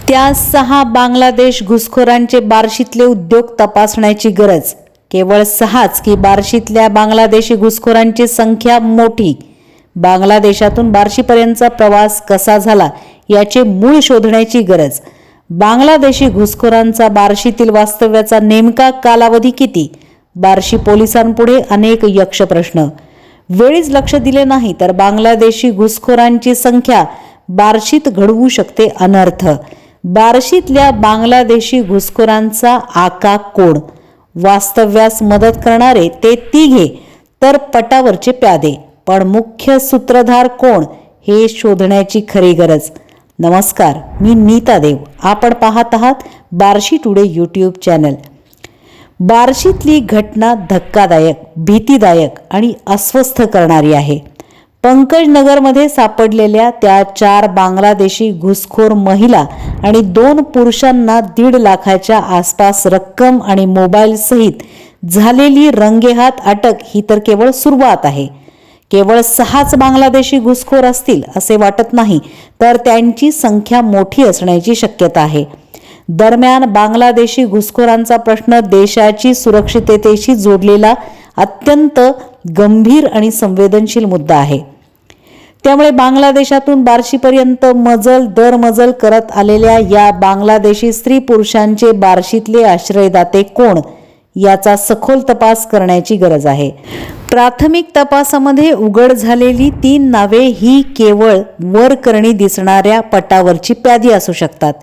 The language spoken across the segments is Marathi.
त्या 6 बांगलादेश घुसखोरांचे बार्शीतले उद्योग तपासण्याची गरज। केवळ 6च की बार्शीतल्या बांगलादेशी घुसखोरांची संख्या मोठी। बांगलादेशातून बार्शीपर्यंतचा प्रवास कसा झाला याचे मूळ शोधण्याची गरज। बांगलादेशी घुसखोरांचा बार्शीतील वास्तव्याचा नेमका कालावधी किती? बार्शी पोलिसांपुढे अनेक यक्ष प्रश्न। वेळीच लक्ष दिले नाही तर बांगलादेशी घुसखोरांची संख्या बार्शीत घडवू शकते अनर्थ। बार्शीतल्या बांगलादेशी घुसखोरांचा आका कोण? वास्तव्यास मदत करणारे ते तिघे तर पटावरचे प्यादे, पण मुख्य सूत्रधार कोण हे शोधण्याची खरी गरज। नमस्कार, मी नीता देव, आपण पाहत आहात बार्शी टुडे यूट्यूब चॅनल। बार्शीतली घटना धक्कादायक, भीतीदायक आणि अस्वस्थ करणारी आहे। पंकजनगरमध्ये सापडलेल्या त्या 4 बांगलादेशी घुसखोर महिला आणि 2 पुरुषांना 1.5 लाखाच्या आसपास रक्कम आणि मोबाईल सहित झालेली रंगेहात अटक ही तर केवळ सुरुवात आहे। केवळ 6च बांगलादेशी घुसखोर असतील असे वाटत नाही, तर त्यांची संख्या मोठी असण्याची शक्यता आहे। दरम्यान बांगलादेशी घुसखोरांचा प्रश्न देशाची सुरक्षिततेशी जोडलेला अत्यंत गंभीर आणि संवेदनशील मुद्दा आहे। त्यामुळे बांगलादेशातून बार्शीपर्यंत मजल दर मजल करत आलेल्या या बांगलादेशी स्त्री पुरुषांचे बार्शीतले आश्रयदाते कोण याचा सखोल तपास करण्याची गरज आहे। प्राथमिक तपासामध्ये उघड झालेली 3 नावे ही केवळ वरकरणी दिसणाऱ्या पटावरची प्यादी असू शकतात।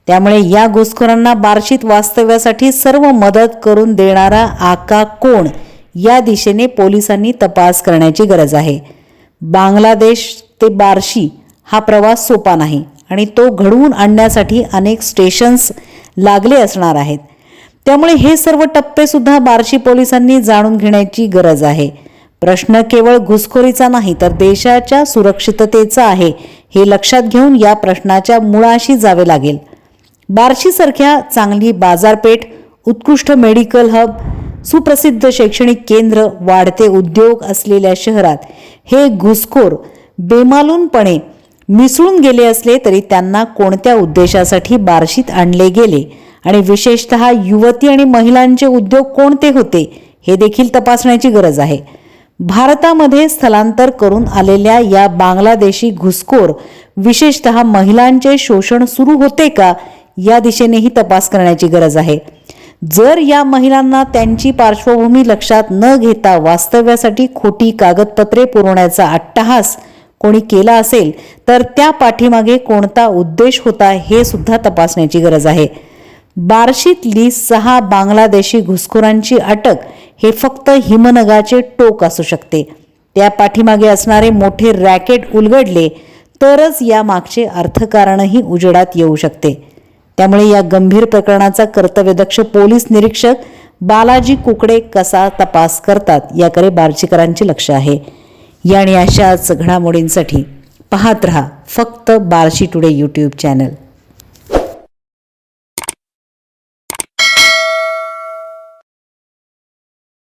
त्यामुळे या घुसखोरांना बार्शीत वास्तव्यासाठी सर्व मदत करून देणारा आका कोण या दिशेने पोलिसांनी तपास करण्याची गरज आहे। बांगलादेश ते बार्शी हा प्रवास सोपा नाही आणि तो घडवून आणण्यासाठी अनेक स्टेशन्स लागले असणार आहेत। त्यामुळे हे सर्व टप्पे सुद्धा बार्शी पोलिसांनी जाणून घेण्याची गरज आहे। प्रश्न केवळ घुसखोरीचा नाही तर देशाच्या सुरक्षिततेचा आहे। हे लक्षात घेऊन या प्रश्नाच्या मुळाशी जावे लागेल। बार्शीसारख्या चांगली बाजारपेठ, उत्कृष्ट मेडिकल हब, सुप्रसिद्ध शैक्षणिक केंद्र, वाढते उद्योग असलेल्या शहरात हे घुसखोर बेमालूनपणे मिसळून गेले असले तरी त्यांना कोणत्या उद्देशासाठी बार्शीत आणले गेले आणि विशेषतः युवती आणि महिलांचे उद्योग कोणते होते हे देखील तपासण्याची गरज आहे। भारतामध्ये स्थलांतर करून आलेल्या या बांगलादेशी घुसखोर विशेषतः महिलांचे शोषण सुरू होते का या दिशेनेही तपास करण्याची गरज आहे। जर या महिलांना त्यांची पार्श्वभूमी लक्षात न घेता वास्तव्यासाठी खोटी कागदपत्रे पुरवण्याचा अट्टहास कोणी केला असेल तर त्या पाठीमागे कोणता उद्देश होता हे सुद्धा तपासण्याची गरज आहे। बार्शीतली 6 बांगलादेशी घुसखोरांची अटक हे फक्त हिमनगाचे टोक असू शकते। त्या पाठीमागे असणारे मोठे रॅकेट उलगडले तरच या मागचे अर्थकारणही उजेडात येऊ शकते। त्यामुळे या गंभीर प्रकरणाचा कर्तव्यदक्ष पोलीस निरीक्षक बालाजी कुकडे कसा तपास करतात याकडे बार्शीकरांचे लक्ष आहे। आणि अशाच घडामोडींसाठी पाहत रहा फक्त बार्शी टुडे यूट्यूब चॅनल।